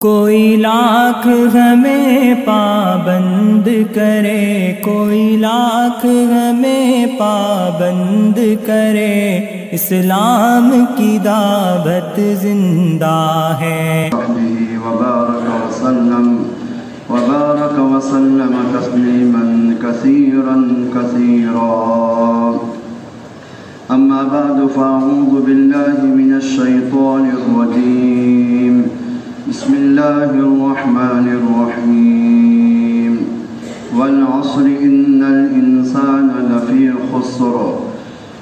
کوئی لاکھ ہمیں پابند کرے، کوئی لاکھ ہمیں پابند کرے، اسلام کی دعوت زندہ ہے۔ وبارك وسلم تسليما كثيرا كثيرا. أما بعد فأعوذ بالله من الشيطان الرجيم. بسم الله الرحمن الرحيم. والعصر إن الإنسان لفي خسر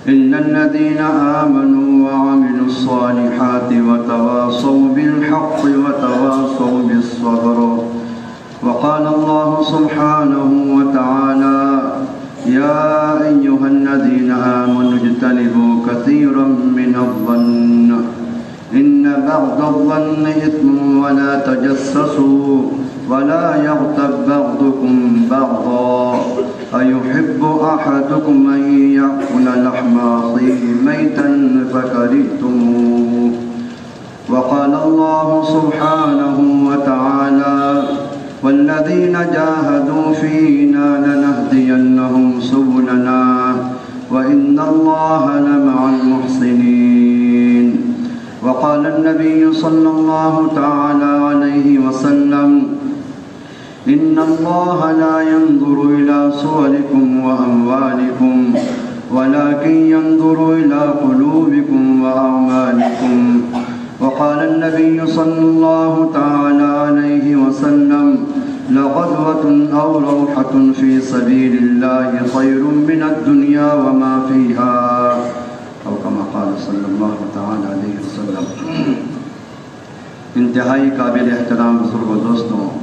إلا الذين آمنوا وعملوا الصالحات وتواصوا بالحق وتواصوا بالصبر. وقال الله سبحانه وتعالى يا أيها الذين آمنوا اجتنبوا كثيرا من الظن إن بعض الظن إثم ولا تجسسوا ولا يغتب بعضكم بعضا أيحب أحدكم أن يأكل لحم أخيه ميتا فكرهتموه. وقال الله سبحانه وتعالى والذين جاهدوا فينا لنهدينهم سبلنا وإن الله لمع المحسنين. وقال النبي صلى الله تعالى عليه وسلم إن الله لا ينظر إلى صوركم وأموالكم ولكن ينظر إلى قلوبكم وأعمالكم. وقال النبي صلى الله تعالى عليه وسلم لغدوة أو روحة في سبيل الله خير من الدنيا وما فيها أو كما قال صلى الله تعالى عليه وسلم. انتہائی قابل احترام بزرگ و دوستوں،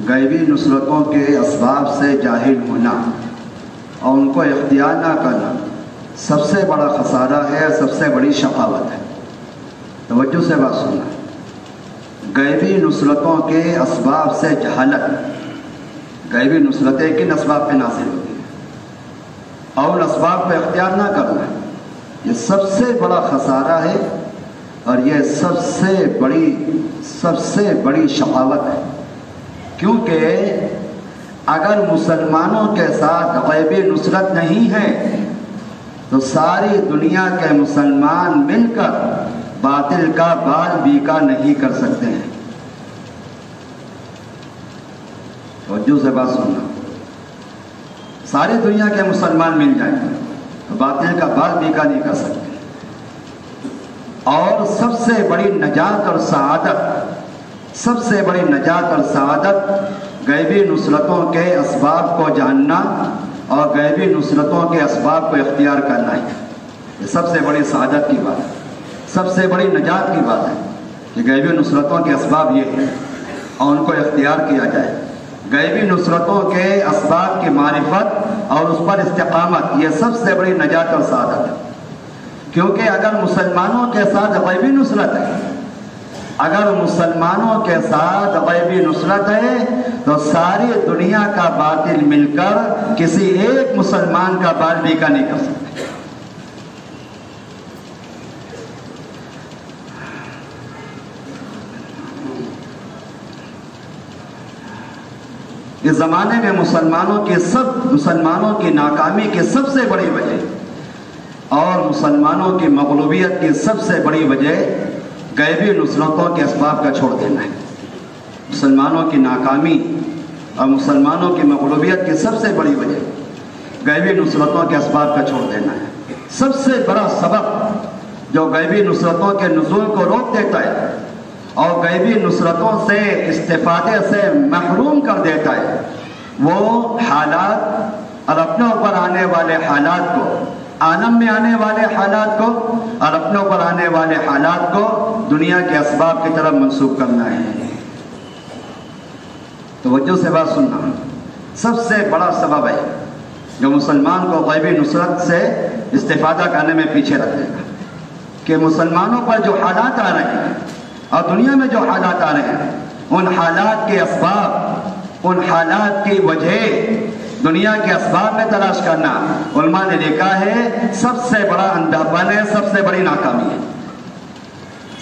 غیبی نصرتوں کے اسباب سے جاہل ہونا اور ان کو اختیار نہ کرنا سب سے بڑا خسارہ ہے، سب سے بڑی شقاوت ہے۔ توجہ سے بات سننا، غیبی نصرتوں کے اسباب سے جہالت، غیبی نصرتیں کن اسباب پہ نازل ہوتی ہیں اور ان اسباب پہ اختیار نہ کرنا، یہ سب سے بڑا خسارہ ہے اور یہ سب سے بڑی شقاوت ہے۔ کیونکہ اگر مسلمانوں کے ساتھ غیبی نصرت نہیں ہے تو ساری دنیا کے مسلمان مل کر باطل کا بال بیکا نہیں کر سکتے ہیں۔ توجہ سے بات سننا، ساری دنیا کے مسلمان مل جائیں تو باطل کا بال بیکا نہیں کر سکتے۔ اور سب سے بڑی نجات اور سعادت غیبی نصرتوں کے اسباب کو جاننا اور غیبی نصرتوں کے اسباب کو اختیار کرنا ہے۔ یہ سب سے بڑی سعادت کی بات ہے، سب سے بڑی نجات کی بات ہے کہ غیبی نصرتوں کے اسباب یہ ہیں اور ان کو اختیار کیا جائے۔ غیبی نصرتوں کے اسباب کی معرفت اور اس پر استقامت، یہ سب سے بڑی نجات اور سعادت ہے۔ کیونکہ اگر مسلمانوں کے ساتھ غیبی نصرت ہے، اگر مسلمانوں کے ساتھ غیبی نصرت ہے تو ساری دنیا کا باطل مل کر کسی ایک مسلمان کا بال بیکا نہیں کر سکتے۔ اس زمانے میں مسلمانوں کی ناکامی کی سب سے بڑی وجہ اور مسلمانوں کی مغلوبیت کی سب سے بڑی وجہ غیبی نصرتوں کے اسباب کا چھوڑ دینا ہے۔ مسلمانوں کی ناکامی اور مسلمانوں کی مغلوبیت کی سب سے بڑی وجہ غیبی نصرتوں کے اسباب کا چھوڑ دینا ہے۔ سب سے بڑا سبب جو غیبی نصرتوں کے نزول کو روک دیتا ہے اور غیبی نصرتوں سے استفادے سے محروم کر دیتا ہے، وہ حالات اور اپنے اوپر آنے والے حالات کو، عالم میں آنے والے حالات کو اور اپنے اوپر آنے والے حالات کو دنیا کے اسباب کی طرف منسوخ کرنا ہے۔ توجہ سے بات سننا، سب سے بڑا سبب ہے جو مسلمان کو غیبی نصرت سے استفادہ کرنے میں پیچھے رکھ دے گا کہ مسلمانوں پر جو حالات آ رہے ہیں اور دنیا میں جو حالات آ رہے ہیں، ان حالات کے اسباب، ان حالات کی وجہ دنیا کے اسباب میں تلاش کرنا، علماء نے لکھا ہے سب سے بڑا اندھاپن ہے، سب سے بڑی ناکامی ہے،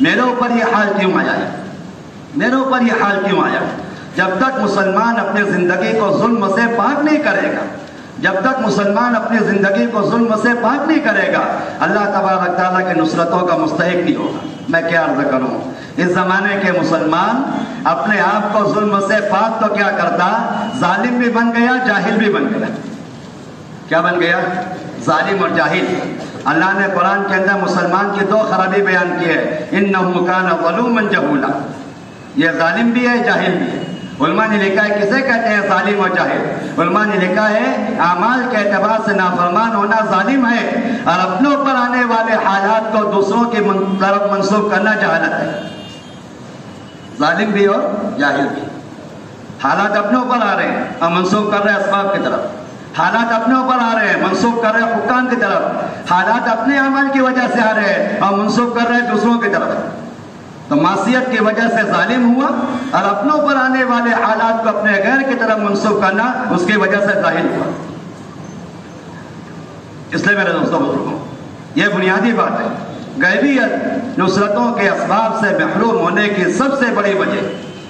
میرے اوپر یہ حال کیوں آیا ہے؟ میرے اوپر یہ حال کیوں آیا؟ جب تک مسلمان اپنی زندگی کو ظلم سے پاک نہیں کرے گا، جب تک مسلمان اپنی زندگی کو ظلم سے پاک نہیں کرے گا، اللہ تبارک تعالیٰ کی نصرتوں کا مستحق نہیں ہوگا۔ میں کیا عرض کروں، اس زمانے کے مسلمان اپنے آپ کو ظلم سے پاک تو کیا کرتا، ظالم بھی بن گیا، جاہل بھی بن گیا۔ کیا بن گیا؟ ظالم اور جاہل۔ اللہ نے قرآن کے اندر مسلمان کی دو خرابی بیان کی ہے، اِنَّهُ كَانَ ظَلُومًا جَهُولًا، یہ ظالم بھی ہے، جاہل بھی ہے۔ علماء نے لکھا ہے کسے کہتے ہیں ظالم اور جاہل؟ علماء نے لکھا ہے اعمال کے اعتبار سے نافرمان ہونا ظالم ہے، اور اپنے اوپر آنے والے حالات کو دوسروں کی طرف منسوخ کرنا جہالت ہے۔ ظالم بھی اور جاہل بھی، حالات اپنے اوپر آ رہے ہیں اور منسوخ کر رہے ہیں اسباب کی طرف، حالات اپنے اوپر آ رہے ہیں منسوخ کر رہے ہیں حکام کی طرف، حالات اپنے اعمال کی وجہ سے آ رہے ہیں اور منسوخ کر رہے ہیں دوسروں کی طرف۔ تو معصیت کی وجہ سے ظالم ہوا، اور اپنے اوپر آنے والے حالات کو اپنے غیر کی طرف منسوخ کرنا اس کی وجہ سے ظاہر ہوا۔ اس لیے میرے دوستوں بزرگوں، یہ بنیادی بات ہے، غیبیت نصرتوں کے اسباب سے محروم ہونے کی سب سے بڑی وجہ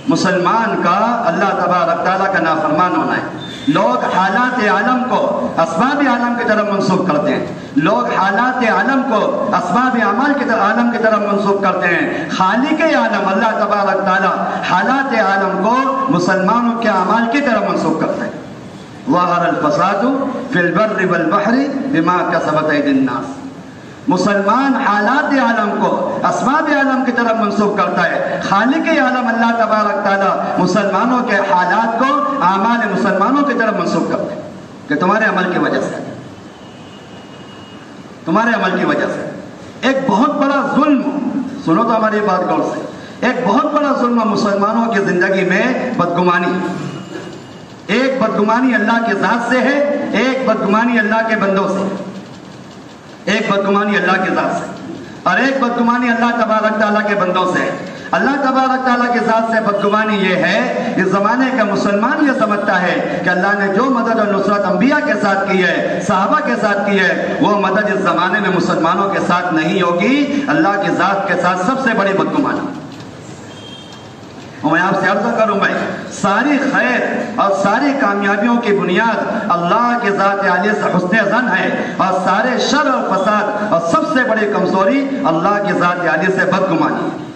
مسلمان کا اللہ تبارک تعالیٰ کا نافرمان ہونا ہے۔ لوگ حالات عالم کو اسباب عالم کی طرف منسوخ کرتے ہیں، لوگ حالات عالم کو اسباب اعمال کی طرف عالم کی طرف منسوخ کرتے ہیں۔ خالق عالم اللہ تبارک تعالیٰ حالات عالم کو مسلمانوں کے اعمال کی طرف منسوخ کرتے ہیں۔ ظہر الفساد فی البر والبحر بما کسبت ایدی الناس، مسلمان حالات عالم کو اسباب عالم کی طرف منسوخ کرتا ہے، خالق عالم اللہ تبارک تعالیٰ مسلمانوں کے حالات کو اعمال مسلمانوں کی طرف منسوخ کرتے ہیں کہ تمہارے عمل کی وجہ سے، تمہارے عمل کی وجہ سے۔ ایک بہت بڑا ظلم، سنو تو ہماری بات غور سے، ایک بہت بڑا ظلم مسلمانوں کی زندگی میں بدگمانی، ایک بدگمانی اللہ کی ذات سے ہے، ایک بدگمانی اللہ کے بندوں سے، ایک بدگمانی اللہ کی ذات سے اور ایک بدگمانی اللہ تبارک تعالیٰ کے بندوں سے ہے۔ اللہ تبارک تعالیٰ کی ذات سے بدگمانی یہ ہے، اس زمانے کا مسلمان یہ سمجھتا ہے کہ اللہ نے جو مدد اور نصرت انبیاء کے ساتھ کی ہے، صحابہ کے ساتھ کی ہے، وہ مدد اس زمانے میں مسلمانوں کے ساتھ نہیں ہوگی۔ اللہ کی ذات کے ساتھ سب سے بڑی بدگمانی۔ اور میں آپ سے عرض کروں بھائی، ساری خیر اور ساری کامیابیوں کی بنیاد اللہ کی ذات عالیہ سے حسن ظن ہے، اور سارے شر اور فساد اور سب سے بڑی کمزوری اللہ کی ذات عالیہ سے بدگمانی ہے۔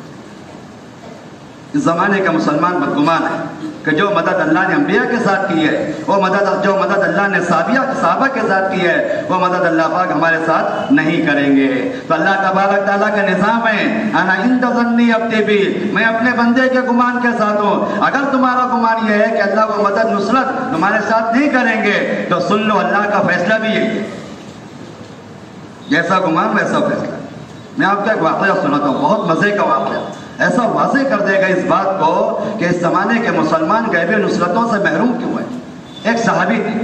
اس زمانے کا مسلمان بدگمان ہے کہ جو مدد اللہ نے انبیاء کے ساتھ کی ہے، وہ جو مدد اللہ نے صحابہ کے ساتھ کی ہے، وہ مدد اللہ پاک ہمارے ساتھ نہیں کریں گے۔ تو اللہ تبارک تعالیٰ کا نظام ہے، انا عند ظنی عبدی بی، میں اپنے بندے کے گمان کے ساتھ ہوں۔ اگر تمہارا گمان یہ ہے کہ اللہ وہ مدد نصرت تمہارے ساتھ نہیں کریں گے تو سن لو اللہ کا فیصلہ بھی ہے، جیسا گمان ویسا فیصلہ۔ میں آپ کا ایک واقعہ سناتا ہوں، بہت مزے کا واقعہ، ایسا واضح کر دے گا اس بات کو کہ اس زمانے کے مسلمان غیبی نصرتوں سے محروم کیوں ہیں۔ ایک صحابی تھے،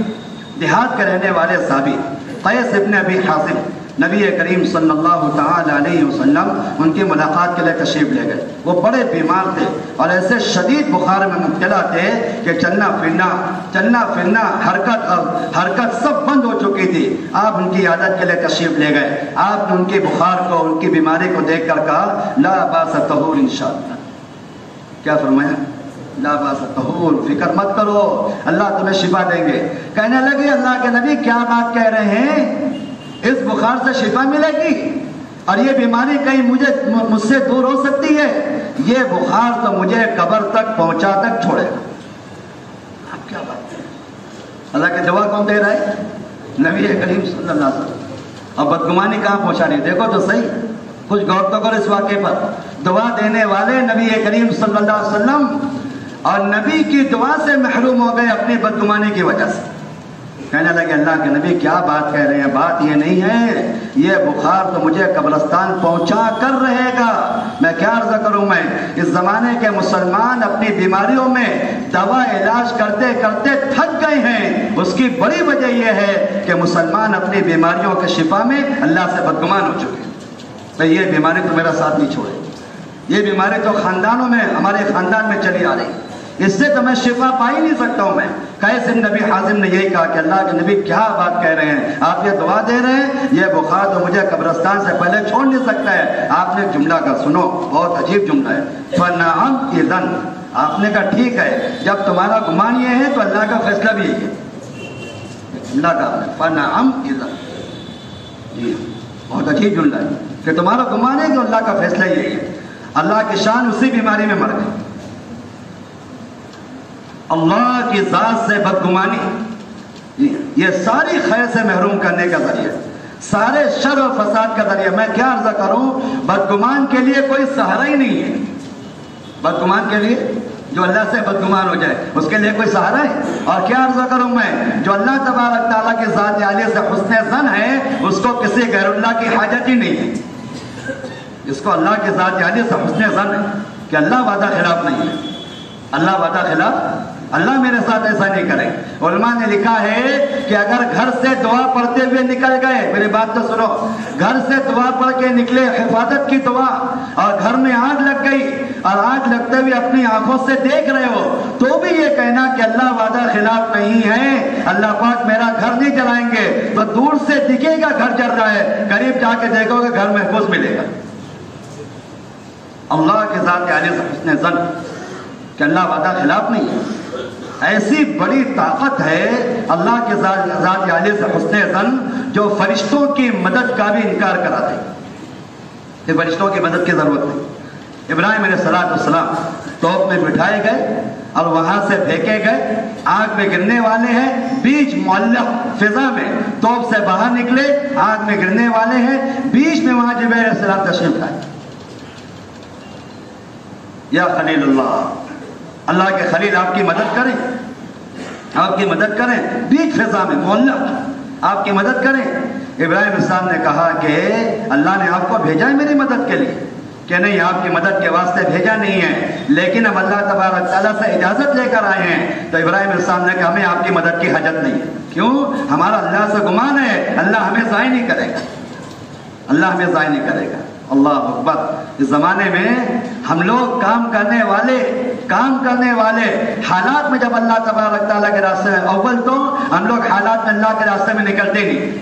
دیہات کے رہنے والے صحابی قیس ابن ابی حازم، نبی کریم صلی اللہ تعالی علیہ وسلم ان کی ملاقات کے لیے تشریف لے گئے۔ وہ بڑے بیمار تھے اور ایسے شدید بخار میں مبتلا تھے کہ چلنا پھرنا حرکت سب بند ہو چکی تھی۔ آپ ان کی عادت کے لیے تشریف لے گئے۔ آپ نے ان کی بخار کو، ان کی بیماری کو دیکھ کر کہا لا باس طہور انشاءاللہ، کیا فرمایا؟ لا باس طہور، فکر مت کرو، اللہ تمہیں شفا دیں گے۔ کہنے لگے اللہ کے نبی کیا بات کہہ رہے ہیں، اس بخار سے شفا ملے گی اور یہ بیماری کہیں مجھ سے دور ہو سکتی ہے؟ یہ بخار تو مجھے قبر تک پہنچا تک چھوڑے گا۔ آپ کیا بات ہے، اللہ کے جواب کون دے رہا ہے؟ نبی کریم صلی اللہ علیہ وسلم۔ اور بدگمانی کہاں پہنچا رہی، دیکھو تو صحیح، کچھ غور تو کرو اس واقعے پر۔ دعا دینے والے نبی کریم صلی اللہ علیہ وسلم اور نبی کی دعا سے محروم ہو گئے اپنی بدگمانی کی وجہ سے۔ کہنے لگے اللہ کے نبی کیا بات کہہ رہے ہیں، بات یہ نہیں ہے، یہ بخار تو مجھے قبرستان پہنچا کر رہے گا۔ میں کیا عرض کروں، میں اس زمانے کے مسلمان اپنی بیماریوں میں دوا علاج کرتے کرتے تھک گئے ہیں۔ اس کی بڑی وجہ یہ ہے کہ مسلمان اپنی بیماریوں کے شفا میں اللہ سے بدگمان ہو چکے۔ تو یہ بیماری تو میرا ساتھ نہیں چھوڑے، یہ بیماری تو خاندانوں میں، ہمارے خاندان میں چلی آ رہی، اس سے تو میں شفا پا ہی نہیں سکتا ہوں میں۔ قیس بن نبی حازم نے یہی کہا کہ اللہ کے نبی کیا بات کہہ رہے ہیں، آپ یہ دعا دے رہے ہیں، یہ بخار تو مجھے قبرستان سے پہلے چھوڑ نہیں سکتا ہے۔ آپ نے جملہ کا سنو، بہت عجیب جملہ ہے، فَنَعَمْ إِذَنْ، آپ نے کہا ٹھیک ہے، جب تمہارا گمان یہ ہے تو اللہ کا فیصلہ بھی ہے۔ جملہ کا فَنَعَمْ إِذَنْ، جی بہت عجیب جملہ ہے کہ تمہارا گمان ہے کہ اللہ کا فیصلہ یہی ہے۔ اللہ کی شان اسی بیماری میں مر گئی۔ اللہ کی ذات سے بدگمانی یہ ساری خیر سے محروم کرنے کا ذریعہ، سارے شر و فساد کا ذریعہ۔ میں کیا عرض کروں، بدگمان کے لیے کوئی سہارا ہی نہیں ہے۔ بدگمان کے لیے جو اللہ سے بدگمان ہو جائے اس کے لیے کوئی سہارا ہے؟ اور کیا عرض کروں میں، جو اللہ تبارک تعالیٰ کی ذات عالیہ سے حسن ظن ہے اس کو کسی غیر اللہ کی حاجت ہی نہیں ہے۔ جس کو اللہ کی ذات عالیہ سے حسن ظن ہے کہ اللہ وعدہ خلاف نہیں ہے، اللہ وعدہ خلاف، اللہ میرے ساتھ ایسا نہیں کرے۔ علماء نے لکھا ہے کہ اگر گھر سے دعا پڑھتے ہوئے نکل گئے، میری بات تو سنو، گھر سے دعا پڑھ کے نکلے، حفاظت کی دعا، اور گھر میں آگ لگ گئی اور آگ لگتے ہوئے اپنی آنکھوں سے دیکھ رہے ہو، تو بھی یہ کہنا کہ اللہ وعدہ خلاف نہیں ہے، اللہ پاک میرا گھر نہیں جلائیں گے، تو دور سے دکھے گا گھر جل رہا ہے، قریب جا کے دیکھو گے گھر محفوظ ملے گا۔ اللہ کے ذات عالیہ سے حسن ظن کہ اللہ وعدہ خلاف نہیں ہے، ایسی بڑی طاقت ہے اللہ کے ذات عالیہ سے حسن ظن جو فرشتوں کی مدد کا بھی انکار کراتے ہیں کہ فرشتوں کی مدد کی ضرورت نہیں۔ ابراہیم علیہ السلام توپ میں بٹھائے گئے اور وہاں سے پھینکے گئے، آگ میں گرنے والے ہیں، بیچ معلق فضا میں توپ سے باہر نکلے، آگ میں گرنے والے ہیں، بیچ میں وہاں جبرائیل علیہ السلام تشریف لائے۔ یا خلیل اللہ، اللہ کے خلیل آپ کی مدد کریں، آپ کی مدد کریں، بیچ فضا میں معلق آپ کی مدد کریں۔ ابراہیم السلام نے کہا کہ اللہ نے آپ کو بھیجا ہے میری مدد کے لیے، کہ نہیں آپ کی مدد کے واسطے بھیجا نہیں ہے، لیکن اب اللہ تبارک تعالیٰ سے اجازت لے کر آئے ہیں۔ تو ابراہیم السلام نے کہا ہمیں آپ کی مدد کی حاجت نہیں ہے، کیوں؟ ہمارا اللہ سے گمان ہے اللہ ہمیں ضائع نہیں کرے گا، اللہ ہمیں ضائع نہیں کرے گا۔ اللہ اکبر۔ اس زمانے میں ہم لوگ کام کرنے والے حالات میں جب اللہ تبارک تعالیٰ کے راستے میں، اول تو ہم لوگ حالات میں اللہ کے راستے میں نکلتے نہیں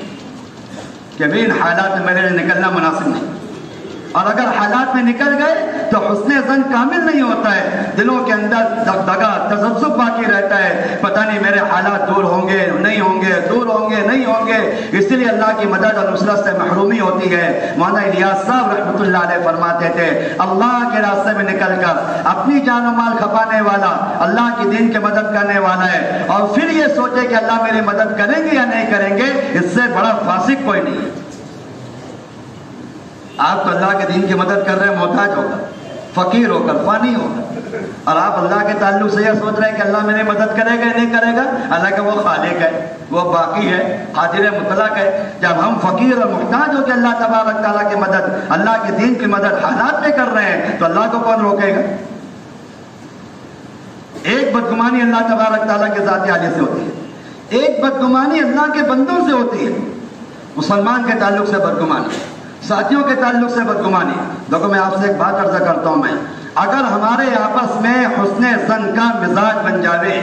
کہ بھی ان حالات میں میرے لیے نکلنا مناسب نہیں، اور اگر حالات میں نکل گئے تو حسن ظن کامل نہیں ہوتا ہے، دلوں کے اندر دغدغہ تذبذب باقی رہتا ہے، پتہ نہیں میرے حالات دور ہوں گے نہیں ہوں گے، دور ہوں گے نہیں ہوں گے، اس لیے اللہ کی مدد اور نصرت سے محرومی ہوتی ہے۔ مولانا الیاس صاحب رحمۃ اللہ علیہ فرماتے تھے اللہ کے راستے میں نکل کر اپنی جان و مال کھپانے والا اللہ کی دین کی مدد کرنے والا ہے، اور پھر یہ سوچے کہ اللہ میری مدد کریں گے یا نہیں کریں گے، اس سے بڑا فاسق کوئی نہیں ہے۔ آپ تو اللہ کے دین کی مدد کر رہے ہیں محتاج ہو کر، فقیر ہو کر، فانی ہو کر، اور آپ اللہ کے تعلق سے یہ سوچ رہے ہیں کہ اللہ میری مدد کرے گا نہیں کرے گا۔ اللہ کہ وہ خالق ہے، وہ باقی ہے، قادر مطلق ہے۔ جب ہم فقیر اور محتاج ہو کے اللہ تبارک تعالیٰ کی مدد، اللہ کے دین کی مدد حالات میں کر رہے ہیں تو اللہ کو کون روکے گا؟ ایک بدگمانی اللہ تبارک تعالیٰ کے ذات عالیہ سے ہوتی ہے، ایک بدگمانی اللہ کے بندوں سے ہوتی ہے۔ مسلمان کے تعلق سے بدگمانی، ساتھیوں کے تعلق سے بدگمانی۔ دیکھو میں آپ سے ایک بات عرض کرتا ہوں، میں اگر ہمارے آپس میں حسن ظن کا مزاج بن جاوے،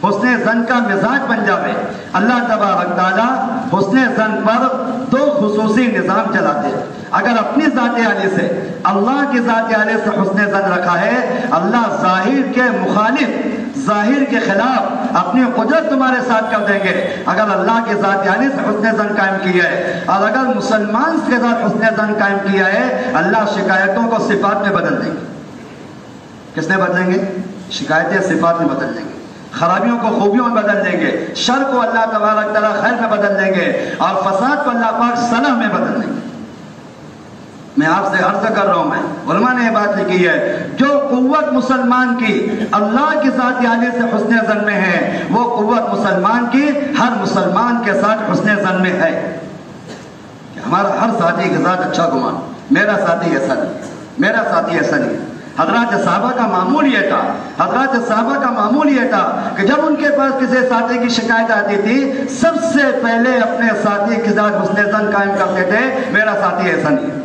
حسن ظن کا مزاج بن جاوے، اللہ تبارک تعالیٰ حسن ظن پر دو خصوصی نظام چلاتے ہیں۔ اگر اپنی ذات عالیہ سے، اللہ کی ذات عالیہ سے حسن ظن رکھا ہے، اللہ ظاہر کے مخالف، ظاہر کے خلاف اپنی قدرت تمہارے ساتھ کر دیں گے۔ اگر اللہ کے ذات عالیہ سے حسن ظن قائم کیا ہے، اور اگر مسلمان کے ساتھ حسن ظن قائم کیا ہے، اللہ شکایتوں کو صفات میں بدل دیں گے۔ کس نے بدلیں گے؟ شکایتیں صفات میں بدل دیں گے، خرابیوں کو خوبیوں میں بدل دیں گے، شر کو اللہ تبارک تعالیٰ خیر میں بدل دیں گے، اور فساد کو اللہ پاک صلاح میں بدل دیں گے۔ میں آپ سے عرض کر رہا ہوں، میں علماء نے یہ بات لکھی ہے، جو قوت مسلمان کی اللہ کی ذات عالیہ سے حسن ظن میں ہے، وہ قوت مسلمان کی ہر مسلمان کے ساتھ حسن ظن میں ہے۔ ہمارا ہر ساتھی کے ساتھ اچھا گمان، میرا ساتھی ایسا نہیں، میرا ساتھی ایسا نہیں۔ حضرات صحابہ کا معمول یہ تھا، حضرات صحابہ کا معمول یہ تھا کہ جب ان کے پاس کسی ساتھی کی شکایت آتی تھی، سب سے پہلے اپنے ساتھی کے ساتھ حسن ظن قائم کرتے تھے، میرا ساتھی ایسا نہیں۔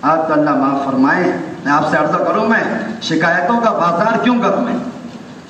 آپ تو اللہ معاف فرمائے، میں آپ سے عرض کروں، میں شکایتوں کا بازار کیوں کروں؟ میں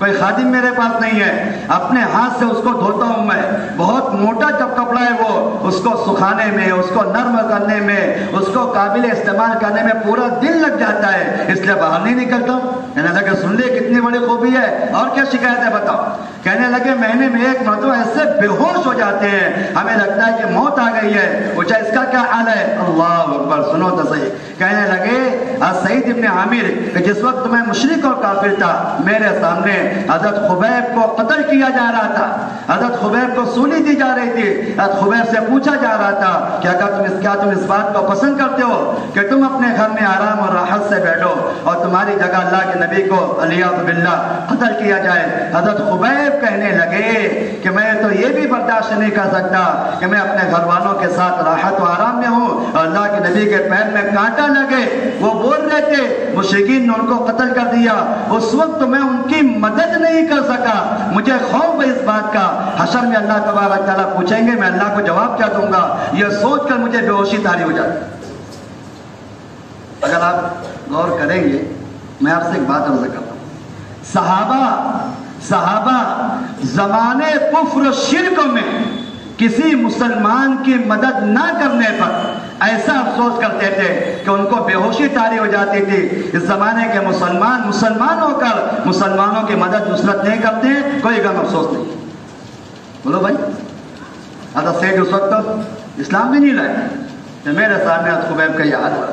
کوئی خادم میرے پاس نہیں ہے، اپنے ہاتھ سے اس کو دھوتا ہوں میں، بہت موٹا جب کپڑا ہے وہ، اس کو سکھانے میں، اس کو نرم کرنے میں، اس کو قابل استعمال کرنے میں پورا دن لگ جاتا ہے، اس لیے باہر نہیں نکلتا ہوں۔ کہنے لگے سن لے کتنی بڑی خوبی ہے، اور کیا شکایت ہے بتاؤ؟ کہنے لگے مہینے میں ایک مرتبہ ایسے بے ہوش ہو جاتے ہیں، ہمیں لگتا ہے کہ موت آ گئی ہے۔ پوچھا اس کا کیا حال ہے؟ اللہ اکبر، سنو تو صحیح۔ کہنے لگے سعید ابن عامر کہ جس وقت میں مشرک اور کافر تھا، میرے سامنے حضرت خبیب کو قتل کیا جا رہا تھا، حضرت خبیب کو سولی دی جا رہی تھی، حضرت خبیب سے پوچھا جا رہا تھا کیا تم اس بات کو پسند کرتے ہو کہ تم اپنے گھر میں آرام اور راحت سے بیٹھو اور تمہاری جگہ اللہ کے نبی کو علیہ باللہ قتل کیا جائے؟ حضرت خبیب کہنے لگے کہ میں تو یہ بھی برداشت نہیں کر سکتا کہ میں اپنے گھر والوں کے ساتھ راحت و آرام میں ہوں اور اللہ کے نبی کے پیر میں کانٹا لگے۔ وہ بول رہے تھے مشرکین نے ان کو قتل کر دیا، اس وقت میں ان کی مدد نہیں کر سکا، مجھے خوف ہے اس بات کا، حشر میں اللہ تبارک تعالیٰ پوچھیں گے میں اللہ کو جواب کیا دوں گا، یہ سوچ کر مجھے بے ہوشی طاری ہو جاتی۔ اگر آپ غور کریں گے، میں آپ سے ایک بات عرض کرتا ہوں، صحابہ زمانے کفر و شرک میں کسی مسلمان کی مدد نہ کرنے پر ایسا افسوس کرتے تھے کہ ان کو بے ہوشی طاری ہو جاتی تھی۔ اس زمانے کے مسلمان ہو کر مسلمانوں کی مدد نصرت نہیں کرتے ہیں، کوئی غم افسوس نہیں۔ بولو بھائی، حضرت سید اس وقت تو اسلام بھی نہیں لائے کہ میرے سامنے حضرت خبیب کا یہ حال ہوا،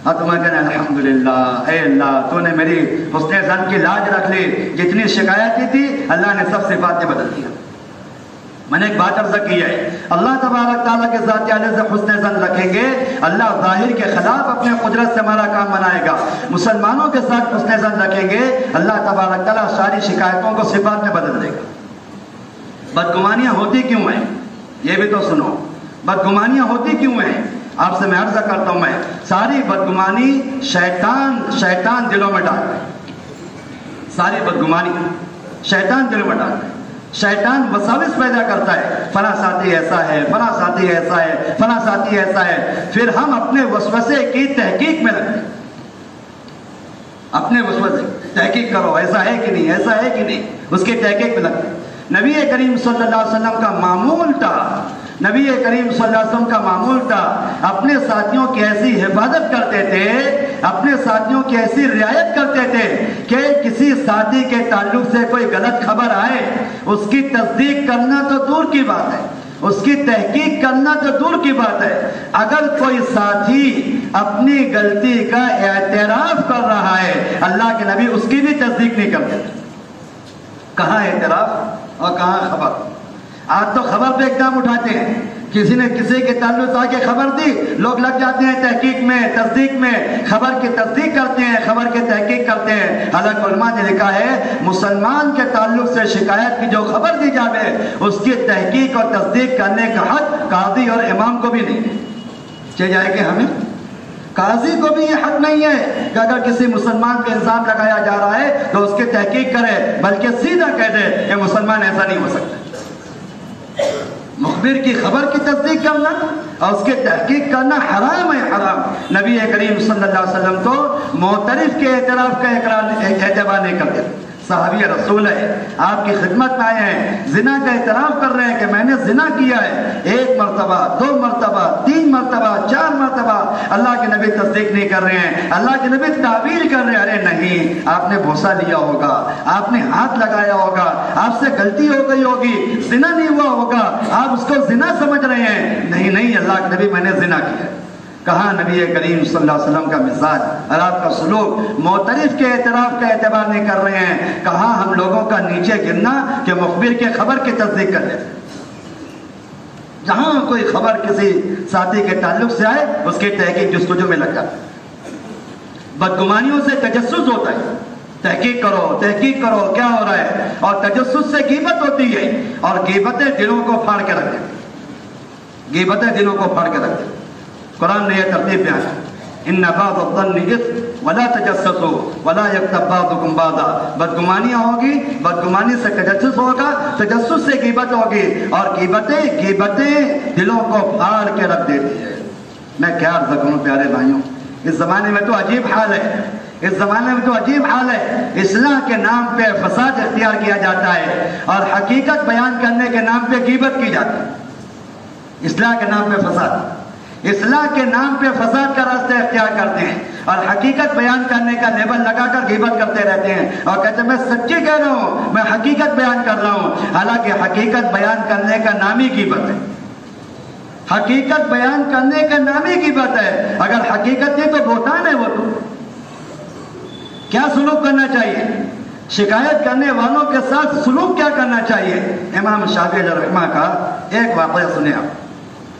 اور تمہیں کہنا الحمدللہ، اے اللہ تو نے میری حسن ظن کی لاج رکھ لی، جتنی شکایتیں تھی اللہ نے سب صفاتیں بدل دیا۔ میں نے ایک بات عرض کی ہے، اللہ تبارک تعالیٰ کے ذات عالیہ سے حسن ظن رکھیں گے، اللہ ظاہر کے خلاف اپنے قدرت سے ہمارا کام بنائے گا۔ مسلمانوں کے ساتھ حسن ظن رکھیں گے، اللہ تبارک تعالیٰ ساری شکایتوں کو صفات میں بدل دے گا۔ بدگمانیاں ہوتی کیوں ہیں یہ بھی تو سنو، بدگمانیاں ہوتی کیوں ہیں؟ آپ سے میں عرض کرتا ہوں، میں ساری بدگمانی شیطان دلوں میں ڈالتا ہے، ساری بدگمانی شیطان دلوں میں ڈالتا ہے۔ شیطان وساوس پیدا کرتا ہے، فلاں ساتھی ایسا ہے، فلاں ساتھی ایسا ہے، فلاں ساتھی ایسا ہے، پھر ہم اپنے وسوسے کی تحقیق میں لگتے ہیں، اپنے وسوسے تحقیق کرو ایسا ہے کہ نہیں، ایسا ہے کہ نہیں، اس کی تحقیق میں لگتے ہیں۔ نبی کریم صلی اللہ علیہ وسلم کا معمول تھا، نبی کریم صلی اللہ علیہ وسلم کا معمول تھا، اپنے ساتھیوں کی ایسی حفاظت کرتے تھے، اپنے ساتھیوں کی ایسی رعایت کرتے تھے کہ کسی ساتھی کے تعلق سے کوئی غلط خبر آئے، اس کی تصدیق کرنا تو دور کی بات ہے، اس کی تحقیق کرنا تو دور کی بات ہے، اگر کوئی ساتھی اپنی غلطی کا اعتراف کر رہا ہے، اللہ کے نبی اس کی بھی تصدیق نہیں کرتے تھے۔ کہاں اعتراف اور کہاں خبر؟ آج تو خبر پہ اقدام اٹھاتے ہیں، کسی نے کسی کے تعلق آ کے خبر دی، لوگ لگ جاتے ہیں تحقیق میں، تصدیق میں، خبر کی تصدیق کرتے ہیں، خبر کی تحقیق کرتے ہیں۔ حالانکہ علماء نے لکھا ہے مسلمان کے تعلق سے شکایت کی جو خبر دی جاوے اس کی تحقیق اور تصدیق کرنے کا حق قاضی اور امام کو بھی نہیں چاہیے جائے کہ ہمیں قاضی کو بھی یہ حق نہیں ہے کہ اگر کسی مسلمان پہ الزام لگایا جا رہا ہے تو اس کی تحقیق کرے، بلکہ سیدھا کہہ دے کہ مسلمان ایسا نہیں ہو سکتا۔ مخبر کی خبر کی تصدیق کرنا اور اس کی تحقیق کرنا حرام ہے، حرام۔ نبی کریم صلی اللہ علیہ وسلم تو معترف کے اعتراف کا اعتبار نہیں کرتے، صحابی رسول ہے، آپ کی خدمت میں آئے ہیں، زنا کا اعتراف کر رہے ہیں کہ میں نے زنا کیا ہے، 1 مرتبہ 2 مرتبہ 3 مرتبہ 4 مرتبہ، اللہ کے نبی تصدیق نہیں کر رہے ہیں، اللہ کے نبی تعویل کر رہے ہیں، ارے نہیں، آپ نے بوسہ لیا ہوگا، آپ نے ہاتھ لگایا ہوگا، آپ سے غلطی ہو گئی ہوگی، زنا نہیں ہوا ہوگا، آپ اس کو زنا سمجھ رہے ہیں، نہیں نہیں اللہ کے نبی میں نے زنا کیا ہے۔ کہاں نبی کریم صلی اللہ علیہ وسلم کا مزاج اور آپ کا سلوک معترف کے اعتراف کا اعتبار نہیں کر رہے ہیں، کہاں ہم لوگوں کا نیچے گرنا کہ مخبر کے خبر کی تصدیق کر لیتے۔ جہاں کوئی خبر کسی ساتھی کے تعلق سے آئے اس کی تحقیق جستجو میں لگ جاتا ہے۔ بدگمانیوں سے تجسس ہوتا ہے، تحقیق کرو کیا ہو رہا ہے، اور تجسس سے غیبت ہوتی ہے، اور غیبتیں دلوں کو پھاڑ کے رکھتے ہیں، غیبتیں دلوں کو پھاڑ کے رکھتے ہیں۔ قرآن نے یہ ترتیب بیان کی، ان بعض الظن اثم ولا تجسسوا ولا یغتب بعضکم بعضا۔ بدگمانیاں ہوگی، بدگمانی سے تجسس ہوگا، تجسس سے غیبت ہوگی، اور غیبتیں دلوں کو پھاڑ کے رکھ دیتی ہے۔ میں کیا عرض کروں پیارے بھائیوں، اس زمانے میں تو عجیب حال ہے، اس زمانے میں تو عجیب حال ہے، اصلاح کے نام پہ فساد اختیار کیا جاتا ہے اور حقیقت بیان کرنے کے نام پہ غیبت کی جاتی ہے۔ اصلاح کے نام پہ فساد، اصلاح کے نام پہ فساد کا راستہ اختیار کرتے ہیں اور حقیقت بیان کرنے کا لیبل لگا کر غیبت کرتے رہتے ہیں اور کہتے ہیں میں سچی کہہ رہا ہوں، میں حقیقت بیان کر رہا ہوں، حالانکہ حقیقت بیان کرنے کا نام ہی غیبت ہے۔ حقیقت بیان کرنے کا نام ہی غیبت ہے۔ اگر حقیقت نہیں تو بہتان ہے۔ وہ تو کیا سلوک کرنا چاہیے؟ شکایت کرنے والوں کے ساتھ سلوک کیا کرنا چاہیے؟ امام شافعی علیہ رحمہ کا ایک واقعہ سنیں آپ،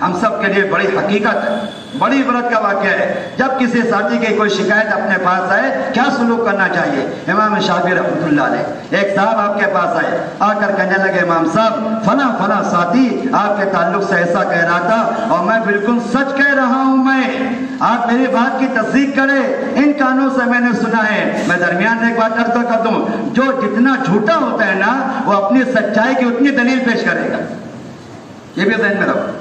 ہم سب کے لیے بڑی حقیقت ہے، بڑی عبرت کا واقعہ ہے۔ جب کسی ساتھی کی کوئی شکایت اپنے پاس آئے کیا سلوک کرنا چاہیے؟ امام شافعی رحمۃ اللہ علیہ، ایک صاحب آپ کے پاس آئے، آ کر کہنے لگے امام صاحب فلاں فلاں ساتھی آپ کے تعلق سے ایسا کہہ رہا تھا اور میں بالکل سچ کہہ رہا ہوں، میں آپ میری بات کی تصدیق کریں، ان کانوں سے میں نے سنا ہے۔ میں درمیان میں ایک بات عرض کر دوں، جو جتنا جھوٹا ہوتا ہے نا وہ اپنی سچائی کی اتنی دلیل پیش کرے گا، یہ بھی ذہن میں رکھو۔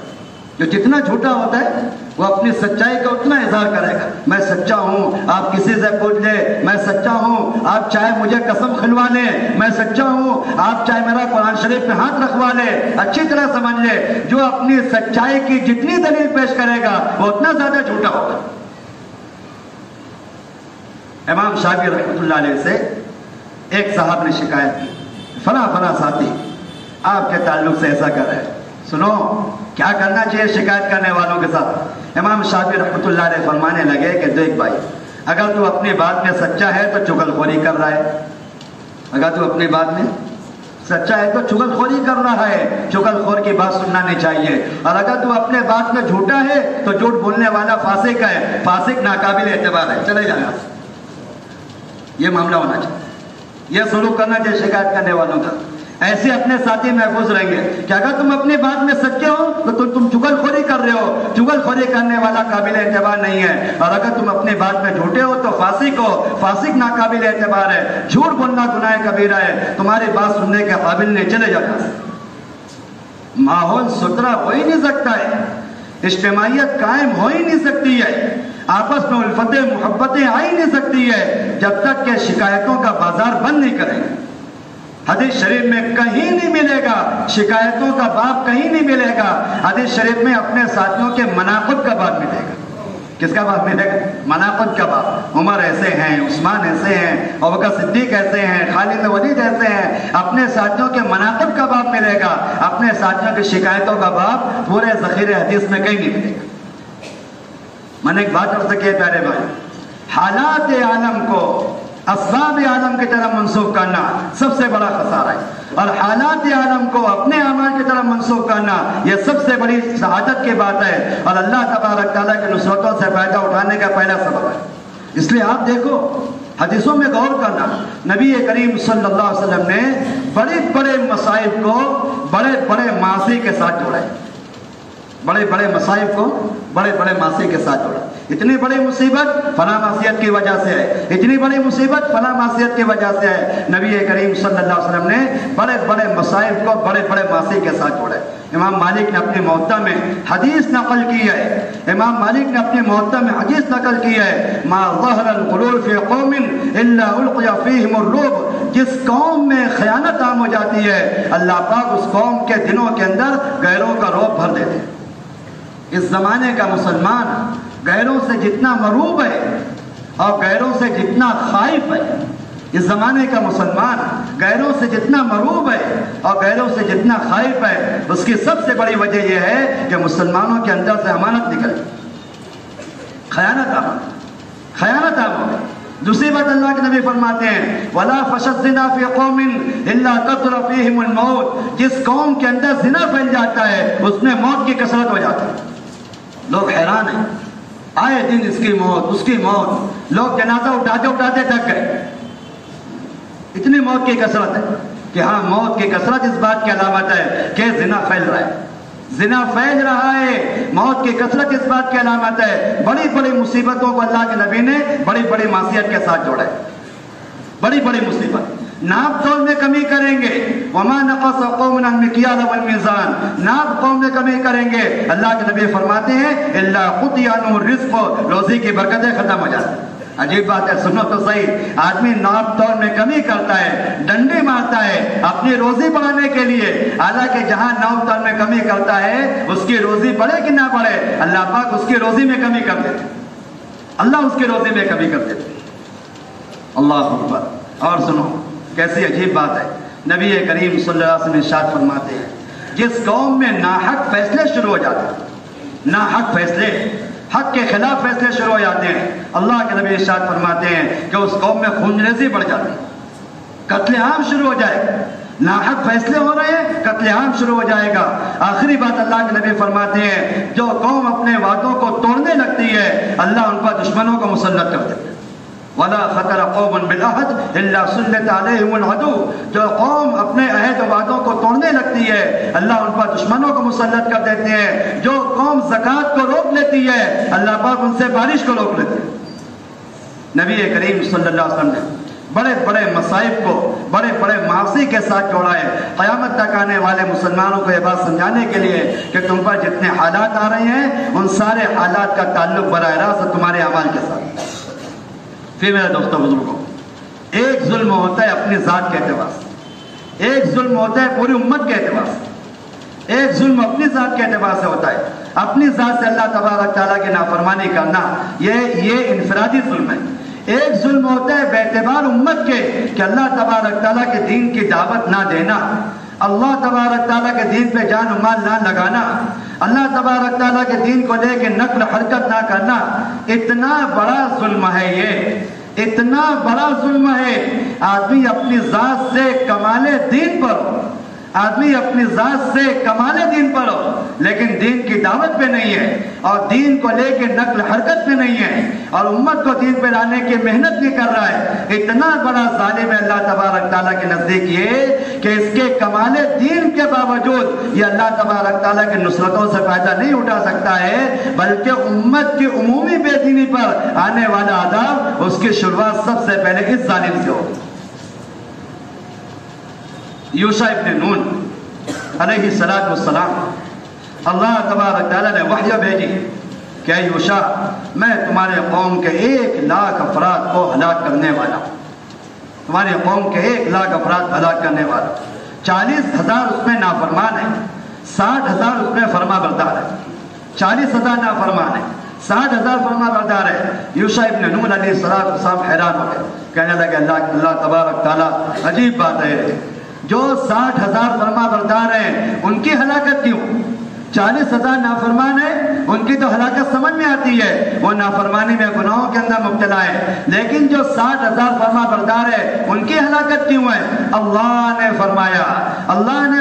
جو جتنا جھوٹا ہوتا ہے وہ اپنی سچائی کا اتنا اظہار کرے گا، میں سچا ہوں، آپ کسی سے پوچھ لیں میں سچا ہوں، آپ چاہے مجھے قسم کھلوا لیں میں سچا ہوں، آپ چاہے میرا قرآن شریف پہ ہاتھ رکھوا لیں، اچھی طرح سمجھ لیں جو اپنی سچائی کی جتنی دلیل پیش کرے گا وہ اتنا زیادہ جھوٹا ہوگا۔ امام شافعی رحمۃ اللہ علیہ سے ایک صاحب نے شکایت کی، فلاں فلاں ساتھی آپ کے تعلق سے ایسا کر رہے ہیں، سنو کیا کرنا چاہیے شکایت کرنے والوں کے ساتھ؟ امام شافعی رحمۃ اللہ علیہ فرمانے لگے کہ دیکھ بھائی، اگر تو اپنی بات میں سچا ہے تو چغل خوری کر رہا ہے، اگر تو اپنی بات میں سچا ہے تو چغل خوری کر رہا ہے، چغل خور کی بات سننا نہیں چاہیے، اور اگر تو اپنے بات میں جھوٹا ہے تو جھوٹ بولنے والا فاسق ہے، فاسق ناقابل اعتبار ہے، چلے جانا۔ یہ معاملہ ہونا چاہیے، یہ سلوک کرنا چاہیے شکایت کرنے والوں کا۔ ایسے اپنے ساتھی محفوظ رہیں گے کہ اگر تم اپنی بات میں سچے ہو تو تم چغل خوری کر رہے ہو، چغل خوری کرنے والا قابل اعتبار نہیں ہے، اور اگر تم اپنی بات میں جھوٹے ہو تو فاسق ہو، فاسق ناقابل اعتبار ہے، جھوٹ بولنا گناہ کبیرہ ہے، تمہاری بات سننے کے قابل نہیں، چلے جانا۔ ماحول ستھرا ہو ہی نہیں سکتا ہے، اجتماعیت قائم ہو ہی نہیں سکتی ہے، آپس میں الفتیں محبتیں آ ہی نہیں سکتی ہے جب تک کہ شکایتوں کا بازار بند نہیں کریں گے۔ حدیث شریف میں کہیں نہیں ملے گا، شکایتوں کا باب کہیں نہیں ملے گا، حدیث شریف میں اپنے ساتھیوں کے مناقب کا باب ملے گا۔ کس کا باب ملے گا؟ مناقب کا باب۔ عمر ایسے ہیں، عثمان ایسے ہیں، ابوبکر صدیق ایسے ہیں، خالد ولید ایسے ہیں، اپنے ساتھیوں کے مناقب کا باب ملے گا، اپنے ساتھیوں کی شکایتوں کا باب پورے ذخیرے حدیث میں کہیں نہیں ملے گا۔ میں نے ایک بات عرض کی پیارے بھائی، حالات عالم کو اسباب عالم کی طرف منسوخ کرنا سب سے بڑا خسارہ ہے، اور حالات عالم کو اپنے اعمال کی طرف منسوخ کرنا یہ سب سے بڑی سعادت کی بات ہے، اور اللہ تبارک تعالیٰ کی نصرتوں سے فائدہ اٹھانے کا پہلا سبب ہے۔ اس لیے آپ دیکھو حدیثوں میں غور کرنا، نبی کریم صلی اللہ علیہ وسلم نے بڑے بڑے مصائب کو بڑے بڑے معاصی کے ساتھ جوڑا ہے، بڑے بڑے مصائب کو بڑے بڑے معاصی کے ساتھ جوڑا۔ اتنی بڑی مصیبت فلاں معصیت کی وجہ سے ہے، اتنی بڑی مصیبت فلاں معصیت کی وجہ سے ہے، نبی کریم صلی اللہ علیہ وسلم نے بڑے بڑے مصائب کو بڑے بڑے معاصی کے ساتھ جوڑا ہے۔ امام مالک نے اپنی موطا میں حدیث نقل کی ہے، امام مالک نے اپنی موطا میں حدیث نقل کی ہے، ما ظہر الغلول فی قوم الا القی فیہم الرعب، جس قوم میں خیانت عام ہو جاتی ہے اللہ پاک اس قوم کے دلوں کے اندر غیروں کا رعب بھر دیتے ہیں۔ اس زمانے کا مسلمان غیروں سے جتنا مرعوب ہے اور غیروں سے جتنا خائف ہے، اس زمانے کا مسلمان غیروں سے جتنا مرعوب ہے اور غیروں سے جتنا خائف ہے، اس کی سب سے بڑی وجہ یہ ہے کہ مسلمانوں کے اندر سے امانت نکل، خیانت خیانت عام ہو گئی۔ دوسری بات اللہ کے نبی فرماتے ہیں وَلَا فَشَتْ زِنَا فِي قَوْمٍ إِلَّا كَثُرَ فِيهِمُ الْمَوْتِ، جس قوم کے اندر زنا پھیل جاتا ہے اس میں موت کی کثرت ہو جاتی ہے۔ لوگ حیران ہیں، آئے دن اس کی موت اس کی موت، لوگ جنازہ اٹھاتے اٹھاتے تھک گئے، اتنی موت کی کثرت ہے کہ ہاں موت کی کثرت اس بات کی علامت ہے کہ زنا پھیل رہا ہے، زنا پھیل رہا ہے، موت کی کثرت اس بات کی علامت ہے۔ بڑی بڑی مصیبتوں کو اللہ کے نبی نے بڑی بڑی معصیت کے ساتھ جوڑا ہے، بڑی بڑی مصیبت۔ ناپ تول میں کمی کریں گے، وما نقص قوم المکیال والمیزان، ناپ قوم میں کمی کریں گے، اللہ کے نبی فرماتے ہیں الا قطع عنهم الرزق، روزی کی برکتیں ختم ہو جاتی ہیں۔ عجیب بات ہے، سنو تو صحیح، آدمی ناپ توڑ میں کمی کرتا ہے، ڈنڈی مارتا ہے اپنی روزی بڑھانے کے لیے، حالانکہ جہاں ناپ توڑ میں کمی کرتا ہے اس کی روزی بڑھے کہ نہ بڑھے، اللہ پاک اس کی روزی میں کمی کر دیتے، اللہ اس کی روزی میں کمی کر دیتے۔ اللہ اکبر۔ اور سنو کیسی عجیب بات ہے، نبی کریم صلی اللہ علیہ وسلم ارشاد فرماتے ہیں جس قوم میں ناحق فیصلے شروع ہو جاتے ہیں، ناحق فیصلے، حق کے خلاف فیصلے شروع ہو جاتے ہیں، اللہ کے نبی ارشاد فرماتے ہیں کہ اس قوم میں خونریزی بڑھ جاتی ہے، قتل عام شروع ہو جائے گا، ناحق فیصلے ہو رہے ہیں، قتل عام شروع ہو جائے گا۔ آخری بات اللہ کے نبی فرماتے ہیں جو قوم اپنے وعدوں کو توڑنے لگتی ہے اللہ ان پر دشمنوں کو مسلط کر دیتے ہیں۔ وَلَا خَطَرَ قَوْمٌ بِالْعَهْدِ إِلَّا سُلِّطَ عَلَيْهِمُ الْعَدُوُّ، جو قوم اپنے عہد و وعدوں کو توڑنے لگتی ہے اللہ ان پر دشمنوں کو مسلط کر دیتے ہیں۔ جو قوم زکوٰۃ کو روک لیتی ہے اللہ پاک ان سے بارش کو روک لیتے ہیں۔ نبی کریم صلی اللہ علیہ وسلم نے بڑے بڑے مصائب کو بڑے بڑے معاصی کے ساتھ جوڑا ہے، قیامت تک آنے والے مسلمانوں کو یہ بات سمجھانے کے لیے کہ تم پر جتنے حالات آ رہے ہیں ان سارے حالات کا تعلق براہ راست تمہارے اعمال کے ساتھ۔ پھر میرے دوستوں بزرگوں، ایک ظلم ہوتا ہے اپنی ذات کے اعتبار سے، ایک ظلم ہوتا ہے پوری امت کے اعتبار سے، ایک ظلم اپنی ذات کے اعتبار سے ہوتا ہے، اپنی ذات سے اللہ تبارک تعالیٰ کی نافرمانی کرنا، یہ انفرادی ظلم ہے۔ ایک ظلم ہوتا ہے بے اعتبار امت کے کہ اللہ تبارک تعالیٰ کے دین کی دعوت نہ دینا، اللہ تبارک تعالیٰ کے دین پہ جان و مال نہ لگانا، اللہ تبارک تعالیٰ کے دین کو لے کے نقل حرکت نہ کرنا۔ اتنا بڑا ظلم ہے، یہ اتنا بڑا ظلم ہے۔ آدمی اپنی ذات سے کمال دین پر ہو، آدمی اپنی ذات سے کمال دین پر ہو لیکن دین کی دعوت پہ نہیں ہے اور دین کو لے کے نقل حرکت پہ نہیں ہے اور امت کو دین پہ لانے کی محنت نہیں کر رہا ہے، اتنا بڑا ظالم ہے اللہ تبارک تعالیٰ کے نزدیک یہ کہ اس کے کمال دین کے باوجود یہ اللہ تبارک تعالیٰ کی نصرتوں سے فائدہ نہیں اٹھا سکتا ہے، بلکہ امت کی عمومی بے دینی پر آنے والا عذاب اس کی شروعات سب سے پہلے اس ظالم سے ہو۔ یوشع ابن نون علیہ السلام، اللہ تبارک تعالیٰ نے وحی بھیجی کہ اے یوشع میں تمہارے قوم کے 1,00,000 افراد کو ہلاک کرنے والا ہوں، تمہاری قوم کے 1,00,000 افراد ہلاک کرنے والا، 40,000 اس میں نافرمان ہیں، 60,000 اس میں فرما بردار ہے، 40,000 نافرمان ہیں، 60,000 فرما بردار ہے۔ یوشع ابن نون علیہ السلام حیران ہو گئے، کہنے لگے اللہ تبارک تعالیٰ عجیب بات ہے، جو 60,000 فرما بردار ہیں ان کی ہلاکت کیوں؟ 40,000 نافرمان ہیں ان کی تو ہلاکت سمجھ میں آتی ہے، وہ نافرمانی میں گناہوں کے اندر مبتلا ہے، لیکن جو 60,000 فرما بردار ہے ان کی ہلاکت کیوں ہے؟ اللہ نے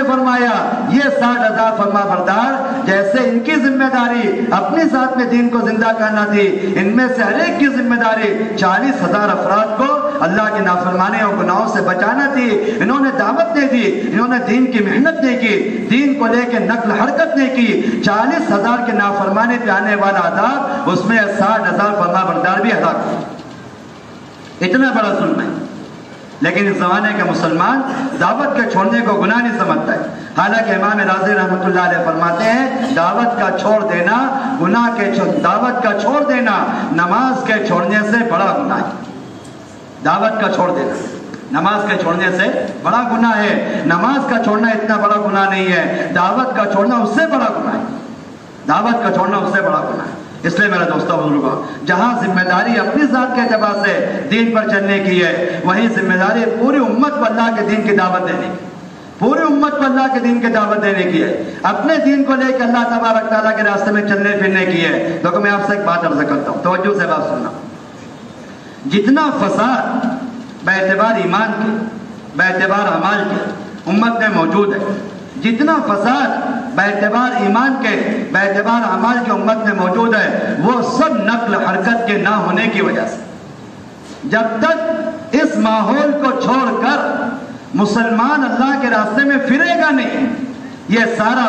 فرمایا یہ 60,000 فرما بردار جیسے ان کی ذمہ داری اپنی ذات میں دین کو زندہ کرنا تھی، ان میں سے ہر ایک کی ذمہ داری 40,000 افراد کو اللہ کی نافرمانی اور گناہوں سے بچانا تھی۔ انہوں نے دعوت نہیں دی، انہوں نے دین کی محنت نہیں کی، دین کو لے کے نقل حرکت نہیں کی، 40,000 کے نافرمانی پہ آنے والا عذاب اس میں 60,000 فرما بردار بھی ہلاک ہوئے۔ اتنا بڑا ظلم ہے، لیکن اس زمانے کا مسلمان دعوت کے چھوڑنے کو گناہ نہیں سمجھتا ہے، حالانکہ امام رازی رحمۃ اللہ علیہ فرماتے ہیں دعوت کا چھوڑ دینا دعوت کا چھوڑ دینا نماز کے چھوڑنے سے بڑا گناہ ہے۔ دعوت کا چھوڑ دینا نماز کے چھوڑنے سے بڑا گناہ ہے، نماز کا چھوڑنا اتنا بڑا گناہ نہیں ہے، دعوت کا چھوڑنا اس سے بڑا گناہ ہے، دعوت کا چھوڑنا اس سے بڑا گناہ ہے۔ اس لیے میرے دوستوں بزرگوں، جہاں ذمہ داری اپنی ذات کے اعتبار سے دین پر چلنے کی ہے، وہیں ذمہ داری پوری امت کو اللہ کے دین کی دعوت دینے کی، پوری امت کو اللہ کے دین کی دعوت دینے کی ہے، اپنے دین کو لے کے اللہ تبارک تعالیٰ کے راستے میں چلنے پھرنے کی ہے۔ تو میں آپ سے ایک بات عرض کرتا ہوں، توجہ سے بات سننا، جتنا فساد بے اعتبار ایمان کے، بے اعتبار اعمال کے امت میں موجود ہے، جتنا فساد بے اعتبار ایمان کے، بے اعتبار اعمال کے امت میں موجود ہے، وہ سب نقل حرکت کے نہ ہونے کی وجہ سے۔ جب تک اس ماحول کو چھوڑ کر مسلمان اللہ کے راستے میں پھرے گا نہیں، یہ سارا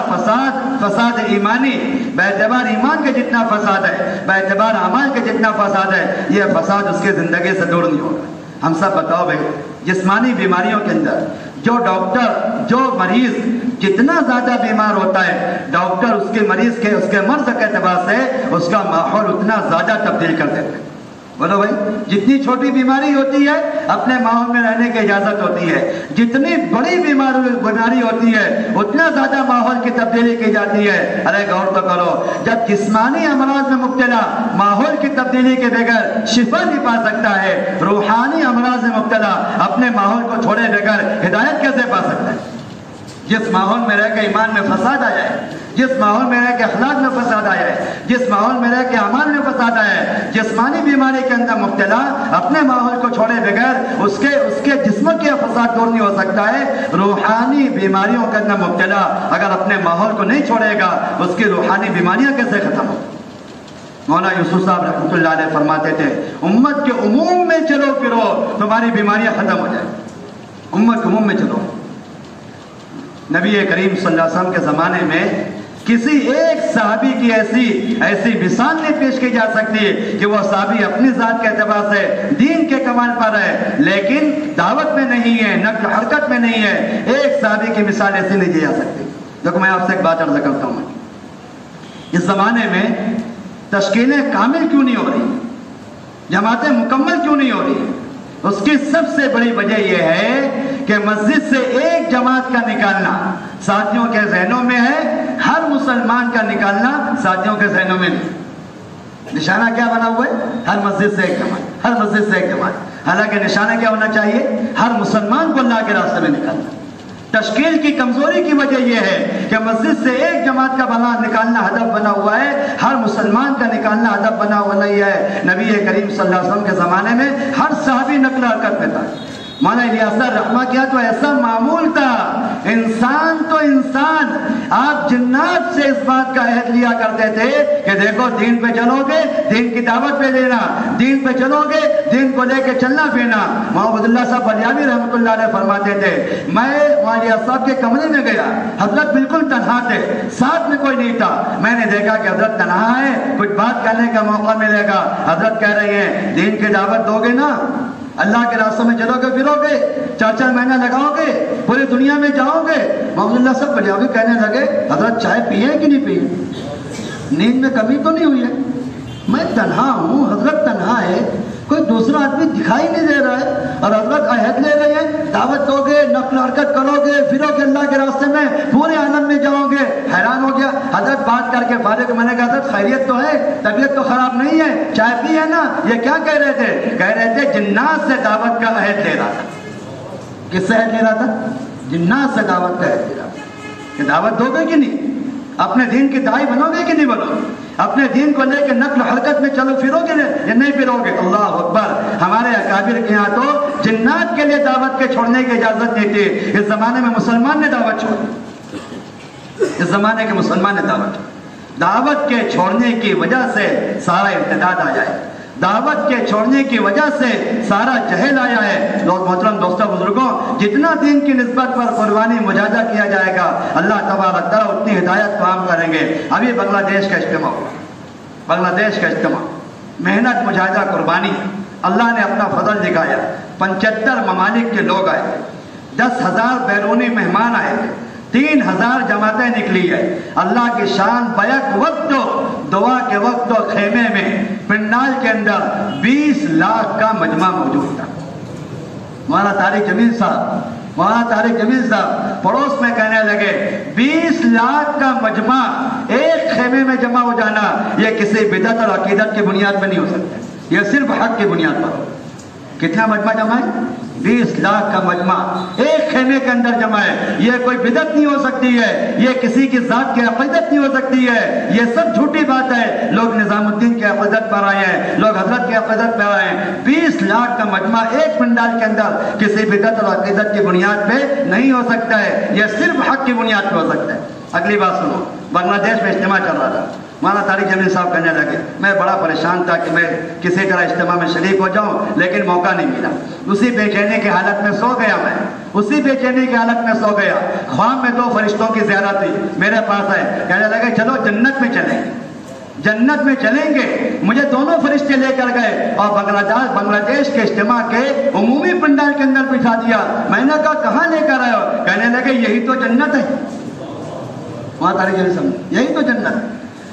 فساد ایمانی، بے اعتبار ایمان کے جتنا فساد ہے، بے اعتبار اعمال کے جتنا فساد ہے، یہ فساد اس کے زندگی سے دور نہیں ہوگا۔ ہم سب بتاؤ بھائی، جسمانی بیماریوں کے اندر جو ڈاکٹر، جو مریض جتنا زیادہ بیمار ہوتا ہے، ڈاکٹر اس کے مریض کے، اس کے مرض کے اعتبار سے اس کا ماحول اتنا زیادہ تبدیل کر دیتے ہیں، بولو بھائی، جتنی چھوٹی بیماری ہوتی ہے اپنے ماحول میں رہنے کی اجازت ہوتی ہے، جتنی بڑی بیماری ہوتی ہے اتنا زیادہ ماحول کی تبدیلی کی جاتی ہے۔ ارے غور تو کرو، جب جسمانی امراض میں مبتلا ماحول کی تبدیلی کے بغیر شفا نہیں پا سکتا ہے، روحانی امراض میں مبتلا اپنے ماحول کو چھوڑے بغیر ہدایت کیسے پا سکتا ہے؟ جس ماحول میں رہ کے ایمان میں فساد آیا ہے، جس ماحول میں رہ کے اخلاق میں فساد آیا ہے، جس ماحول میں رہ کے اعمال میں فساد آیا ہے، جسمانی بیماری کے اندر مبتلا اپنے ماحول کو چھوڑے بغیر اس کے جسم کے فساد دور نہیں ہو سکتا ہے۔ روحانی بیماریوں کے اندر مبتلا اگر اپنے ماحول کو نہیں چھوڑے گا اس کی روحانی بیماریاں کیسے ختم ہو؟ مولانا یوسف صاحب رحمۃ اللہ علیہ فرماتے تھے امت کے عموم میں چلو پھرو تمہاری بیماریاں ختم ہو جائیں، امت کے عموم میں چلو۔ نبی کریم صلی اللہ علیہ وسلم کے زمانے میں کسی ایک صحابی کی ایسی مثال نہیں پیش کی جا سکتی کہ وہ صحابی اپنی ذات کے اعتبار سے دین کے کمال پر ہے لیکن دعوت میں نہیں ہے، نقل و حرکت میں نہیں ہے۔ ایک صحابی کی مثال ایسی نہیں دی جا سکتی۔ دیکھو میں آپ سے ایک بات عرض کرتا ہوں، اس زمانے میں تشکیلیں کامل کیوں نہیں ہو رہی، جماعتیں مکمل کیوں نہیں ہو رہی؟ اس کی سب سے بڑی وجہ یہ ہے کہ مسجد سے ایک جماعت کا نکالنا ساتھیوں کے ذہنوں میں ہے، ہر مسلمان کا نکالنا ساتھیوں کے ذہنوں میں نہیں۔ نشانہ کیا بنا ہوا ہے؟ ہر مسجد سے ایک جماعت، ہر مسجد سے ایک جماعت۔ حالانکہ نشانہ کیا ہونا چاہیے؟ ہر مسلمان کو اللہ کے راستے میں نکالنا۔ تشکیل کی کمزوری کی وجہ یہ ہے کہ مسجد سے ایک جماعت کا نکالنا ہدف بنا ہوا ہے، ہر مسلمان کا نکالنا ہدف بنا ہوا نہیں ہے۔ نبی کریم صلی اللہ علیہ وسلم کے زمانے میں ہر صحابی نقل حرکت میں تھا۔ مولانا الیاس رحمہ کیا تو ایسا معمول تھا، انسان تو انسان، آپ جنات سے اس بات کا عہد لیا کرتے تھے کہ دیکھو دین پہ چلو گے دین کی دعوت پہ لینا، دین پہ چلو گے دین کو لے کے چلنا پھرنا۔ محمد اللہ صاحب بلیاوی رحمۃ اللہ علیہ فرماتے تھے میں الیاس صاحب کے کمرے میں گیا، حضرت بالکل تنہا تھے، ساتھ میں کوئی نہیں تھا۔ میں نے دیکھا کہ حضرت تنہا ہے، کچھ بات کرنے کا موقع ملے گا۔ حضرت کہہ رہے ہیں دین کی دعوت دو گے نا، اللہ کے راستوں میں چلو گے پھرو گے، 4 مہینہ لگاؤ گے، پوری دنیا میں جاؤ گے۔ محمد اللہ صاحب بلیاوی کہنے لگے حضرت چائے پیے کہ نہیں پیے؟ نیند میں کمی تو نہیں ہوئی ہے؟ میں تنہا ہوں، حضرت تنہا ہے، کوئی دوسرا آدمی دکھائی نہیں دے رہا ہے اور حضرت عہد لے رہے ہیں دعوت دو گے، نقل حرکت کرو گے، پھرو گے اللہ کے راستے میں، پورے عالم میں جاؤ گے۔ حیران ہو گیا حضرت بات کر کے فارغ، میں نے کہا حضرت خیریت تو ہے، طبیعت تو خراب نہیں ہے، چائے پی ہے نا؟ یہ کیا کہہ رہے تھے؟ کہہ رہے تھے جنات سے دعوت کا عہد لے رہا تھا۔ کس سے عہد لے رہا تھا؟ جنات سے دعوت کا عہد لے رہا تھا کہ دعوت دو گے کہ نہیں، اپنے دین کی داعی بنو گے کہ نہیں بنو گے، اپنے دین کو لے کے نقل حرکت میں چلو پھرو گے یا نہیں پھرو گے؟ اللہ اکبر۔ ہمارے اکابر کے یہاں تو جنات کے لیے دعوت کے چھوڑنے کی اجازت نہیں تھی، اس زمانے میں مسلمان نے دعوت چھوڑی، اس زمانے کے مسلمان نے دعوت کے چھوڑنے کی وجہ سے سارا ارتداد آیا ہے، دعوت کے چھوڑنے کی وجہ سے سارا جہل آیا ہے۔ لوگ محترم دوستوں بزرگوں، جتنا دین کی نسبت پر قربانی مجاہدہ کیا جائے گا اللہ تبارک تعالیٰ اتنی ہدایت فراہم کریں گے۔ ابھی بنگلہ دیش کا اجتماع، بنگلہ دیش کا اجتماع، محنت مجاہدہ قربانی، اللہ نے اپنا فضل دکھایا۔ 75 ممالک کے لوگ آئے، 10,000 بیرونی مہمان آئے، 3,000 جماعتیں نکلی ہے۔ اللہ کی شان بیک وقت دعا کے وقت خیمے میں پنڈال کے اندر 20 لاکھ کا مجمع موجود تھا۔ مولانا طارق جمیل صاحب پڑوس میں کہنے لگے 20 لاکھ کا مجمع ایک خیمے میں جمع ہو جانا یہ کسی بدعت اور عقیدت کی بنیاد پہ نہیں ہو سکتا، یہ صرف حق کی بنیاد پر ہو۔ کتنا مجمع جمع ہے؟ 20 لاکھ کا مجمع ایک خیمے کے اندر جمع ہے۔ یہ کوئی بدعت نہیں ہو سکتی ہے، یہ کسی کی ذات کی عقیدت نہیں ہو سکتی ہے، یہ سب جھوٹی بات ہے۔ لوگ نظام الدین کی عقیدت پر آئے ہیں، لوگ حضرت کی عقیدت پر آئے ہیں۔ 20 لاکھ کا مجمع ایک پنڈال کے اندر کسی بدعت اور عقیدت کی بنیاد پہ نہیں ہو سکتا ہے، یہ صرف حق کی بنیاد پہ ہو سکتا ہے۔ اگلی بات سنو، بنگلہ دیش میں اجتماع چل رہا تھا، مولانا طارق جمیل صاحب کہنے لگے میں بڑا پریشان تھا کہ میں کسی طرح اجتماع میں شریک ہو جاؤں لیکن موقع نہیں ملا، اسی بے چینی کی حالت میں سو گیا، میں اسی بے چینی کی حالت میں سو گیا۔ خواب میں 2 فرشتوں کی زیارت تھی، میرے پاس آئے، کہنے لگے چلو جنت میں چلیں گے، جنت میں چلیں گے۔ مجھے دونوں فرشتے لے کر گئے اور بنگلہ دیش کے اجتماع کے عمومی پنڈال کے اندر بٹھا دیا۔ میں نے کہا کہاں لے کر آئے ہو؟ کہنے لگے یہی تو جنت ہے۔ وہاں طارق جمیل صاحب یہی تو جنت ہے۔